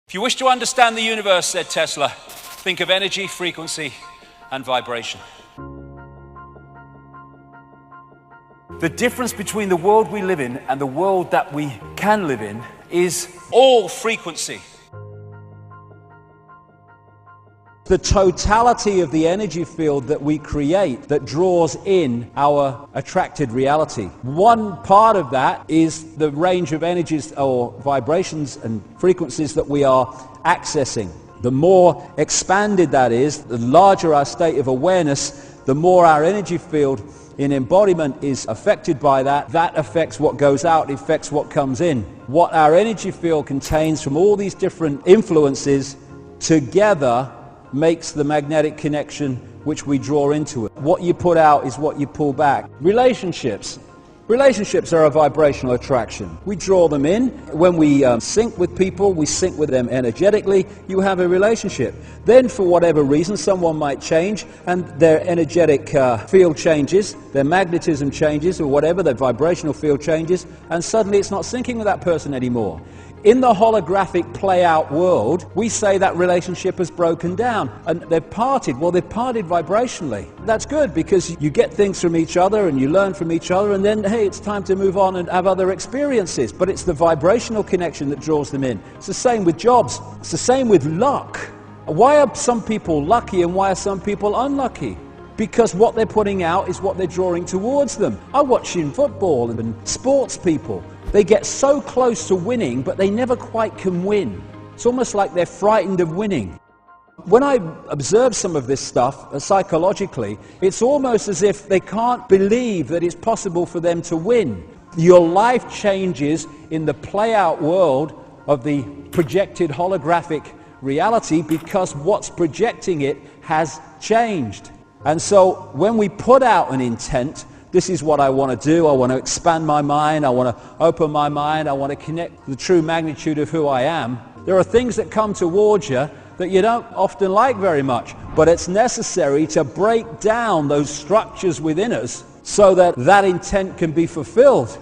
If you wish to understand the universe, said Tesla, think of energy, frequency, and vibration. The difference between the world we live in and the world that we can live in is all frequency. The totality of the energy field that we create that draws in our attracted reality. One part of that is the range of energies or vibrations and frequencies that we are accessing. The more expanded that is, the larger our state of awareness, the more our energy field in embodiment is affected by that. That affects what goes out, affects what comes in. What our energy field contains from all these different influences together makes the magnetic connection which we draw into it. What you put out is what you pull back. Relationships are a vibrational attraction. We draw them in. When we sync with people, we sync with them energetically, you have a relationship. Then for whatever reason, someone might change and their energetic field changes, their magnetism changes or whatever, their vibrational field changes, and suddenly it's not syncing with that person anymore. In the holographic play-out world, we say that relationship has broken down and they've parted. Well, they've parted vibrationally. That's good because you get things from each other and you learn from each other and then, hey, it's time to move on and have other experiences. But it's the vibrational connection that draws them in. It's the same with jobs. It's the same with luck. Why are some people lucky and why are some people unlucky? Because what they're putting out is what they're drawing towards them. I watch in football and sports people. They get so close to winning, but they never quite can win. It's almost like they're frightened of winning. When I observe some of this stuff psychologically, it's almost as if they can't believe that it's possible for them to win. Your life changes in the play-out world of the projected holographic reality because what's projecting it has changed. And so when we put out an intent, this is what I want to do, I want to expand my mind, I want to open my mind, I want to connect the true magnitude of who I am. There are things that come towards you that you don't often like very much, but it's necessary to break down those structures within us so that that intent can be fulfilled.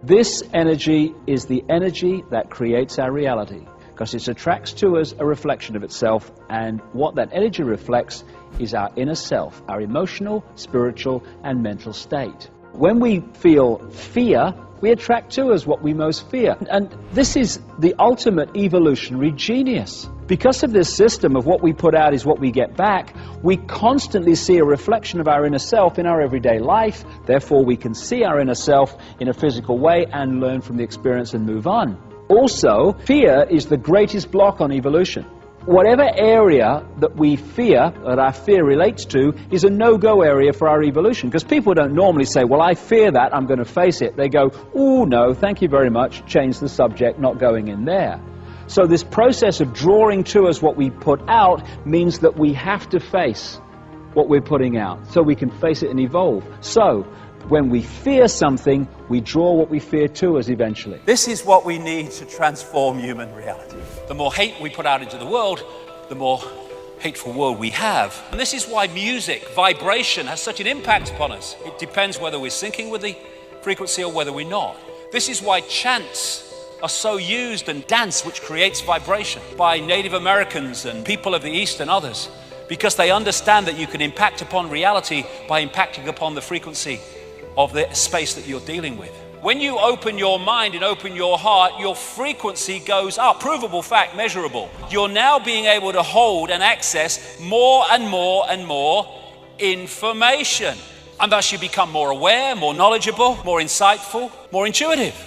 This energy is the energy that creates our reality because it attracts to us a reflection of itself, and what that energy reflects is our inner self, our emotional, spiritual, and mental state. When we feel fear, we attract to us what we most fear. And this is the ultimate evolutionary genius. Because of this system of what we put out is what we get back, we constantly see a reflection of our inner self in our everyday life. Therefore, we can see our inner self in a physical way and learn from the experience and move on. Also, fear is the greatest block on evolution. Whatever area that we fear, that our fear relates to, is a no-go area for our evolution. Because people don't normally say, well, I fear that, I'm going to face it. They go, oh, no, thank you very much, change the subject, not going in there. So this process of drawing to us what we put out means that we have to face what we're putting out, so we can face it and evolve. So, when we fear something, we draw what we fear to us eventually. This is what we need to transform human reality. The more hate we put out into the world, the more hateful world we have. And this is why music, vibration, has such an impact upon us. It depends whether we're syncing with the frequency or whether we're not. This is why chants are so used, and dance, which creates vibration, by Native Americans and people of the East and others, because they understand that you can impact upon reality by impacting upon the frequency of the space that you're dealing with. When you open your mind and open your heart, your frequency goes up. Provable fact, measurable. You're now being able to hold and access more and more and more information. And thus you become more aware, more knowledgeable, more insightful, more intuitive.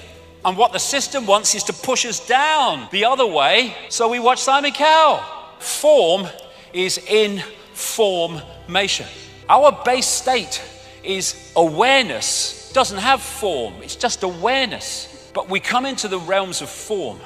And what the system wants is to push us down the other way, so we watch Simon Cowell. Form is information. Our base state is awareness. It doesn't have form, it's just awareness. But we come into the realms of form,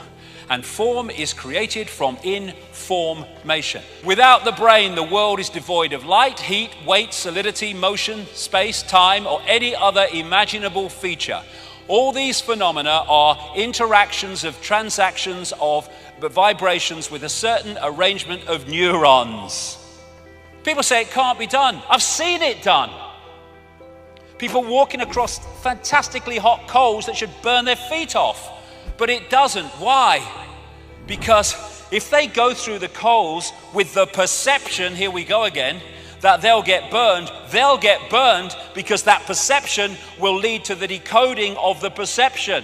and form is created from information. Without the brain, the world is devoid of light, heat, weight, solidity, motion, space, time, or any other imaginable feature. All these phenomena are interactions of transactions of vibrations with a certain arrangement of neurons. People say it can't be done. I've seen it done. People walking across fantastically hot coals that should burn their feet off. But it doesn't. Why? Because if they go through the coals with the perception, here we go again, that they'll get burned because that perception will lead to the decoding of the perception.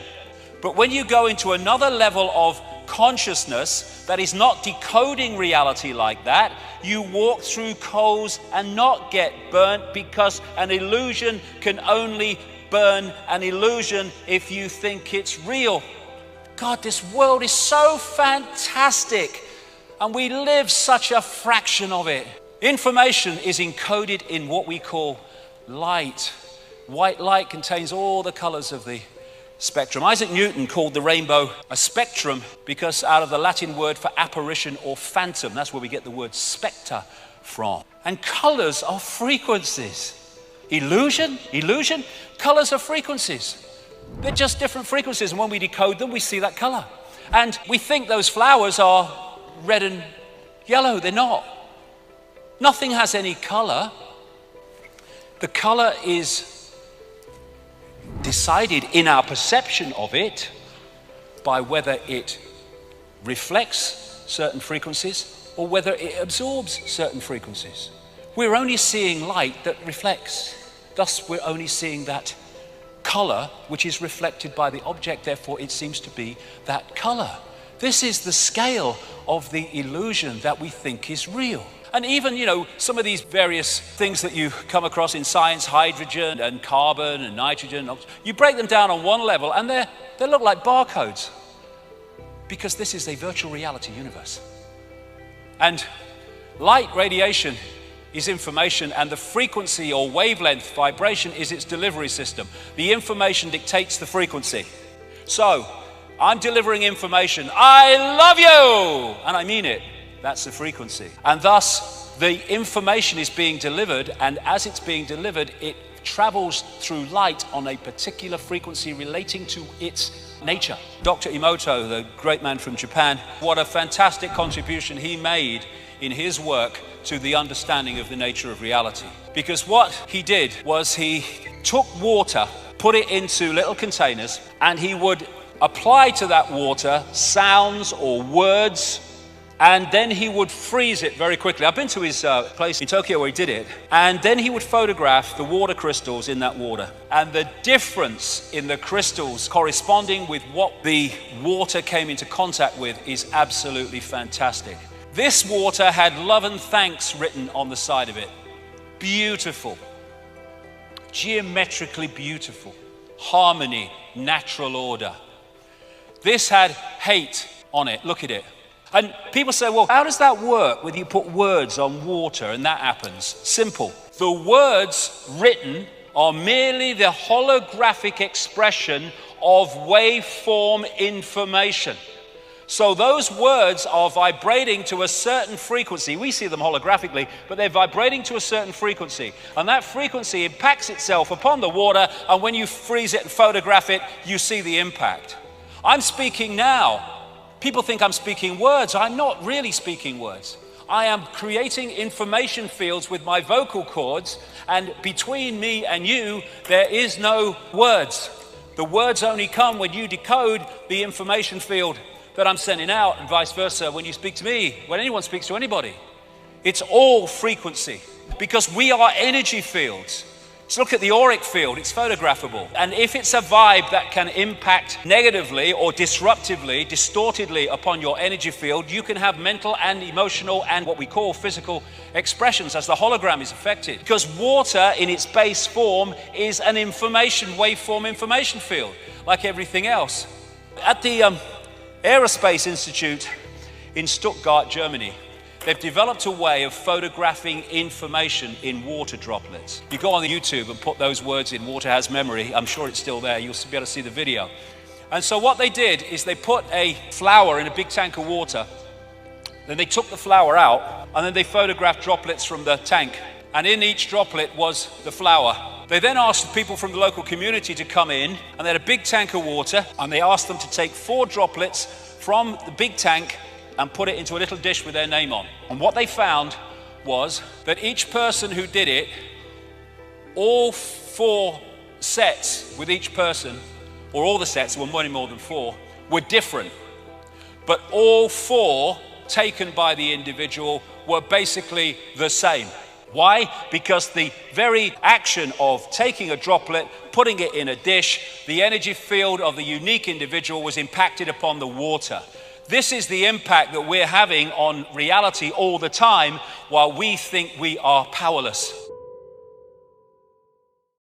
But when you go into another level of consciousness that is not decoding reality like that, you walk through coals and not get burnt, because an illusion can only burn an illusion if you think it's real. God, this world is so fantastic, and we live such a fraction of it. Information is encoded in what we call light. White light contains all the colors of the spectrum. Isaac Newton called the rainbow a spectrum because out of the Latin word for apparition or phantom, that's where we get the word spectre from. And colors are frequencies. Illusion, colors are frequencies. They're just different frequencies, and when we decode them, we see that color. And we think those flowers are red and yellow. They're not. Nothing has any color. The color is decided in our perception of it by whether it reflects certain frequencies or whether it absorbs certain frequencies. We're only seeing light that reflects. Thus, we're only seeing that color which is reflected by the object. Therefore, it seems to be that color. This is the scale of the illusion that we think is real. And even, some of these various things that you come across in science, hydrogen and carbon and nitrogen, you break them down on one level and they look like barcodes, because this is a virtual reality universe. And light radiation is information, and the frequency or wavelength vibration is its delivery system. The information dictates the frequency. So, I'm delivering information. I love you! And I mean it. That's the frequency. And thus, the information is being delivered, and as it's being delivered, it travels through light on a particular frequency relating to its nature. Dr. Emoto, the great man from Japan, what a fantastic contribution he made in his work to the understanding of the nature of reality. Because what he did was he took water, put it into little containers, and he would apply to that water sounds or words, and then he would freeze it very quickly. I've been to his place in Tokyo where he did it, and then he would photograph the water crystals in that water. And the difference in the crystals corresponding with what the water came into contact with is absolutely fantastic. This water had love and thanks written on the side of it. Beautiful. Geometrically beautiful. Harmony, natural order. This had hate on it. Look at it. And people say, well, how does that work when you put words on water and that happens? Simple. The words written are merely the holographic expression of waveform information. So those words are vibrating to a certain frequency. We see them holographically, but they're vibrating to a certain frequency. And that frequency impacts itself upon the water, and when you freeze it and photograph it, you see the impact. I'm speaking now. People think I'm speaking words. I'm not really speaking words. I am creating information fields with my vocal cords, and between me and you, there is no words. The words only come when you decode the information field that I'm sending out, and vice versa when you speak to me, when anyone speaks to anybody. It's all frequency, because we are energy fields. So look at the auric field, it's photographable. And if it's a vibe that can impact negatively or disruptively, distortedly upon your energy field, you can have mental and emotional and what we call physical expressions as the hologram is affected. Because water in its base form is an information, waveform information field, like everything else. At the Aerospace Institute in Stuttgart, Germany, they've developed a way of photographing information in water droplets. You go on YouTube and put those words in, water has memory. I'm sure it's still there. You'll be able to see the video. And so what they did is they put a flower in a big tank of water. Then they took the flower out, and then they photographed droplets from the tank. And in each droplet was the flower. They then asked the people from the local community to come in, and they had a big tank of water, and they asked them to take 4 droplets from the big tank and put it into a little dish with their name on. And what they found was that each person who did it, all 4 sets with each person, or all the sets, well, more than 4, were different. But all 4 taken by the individual were basically the same. Why? Because the very action of taking a droplet, putting it in a dish, the energy field of the unique individual was impacted upon the water. This is the impact that we're having on reality all the time while we think we are powerless.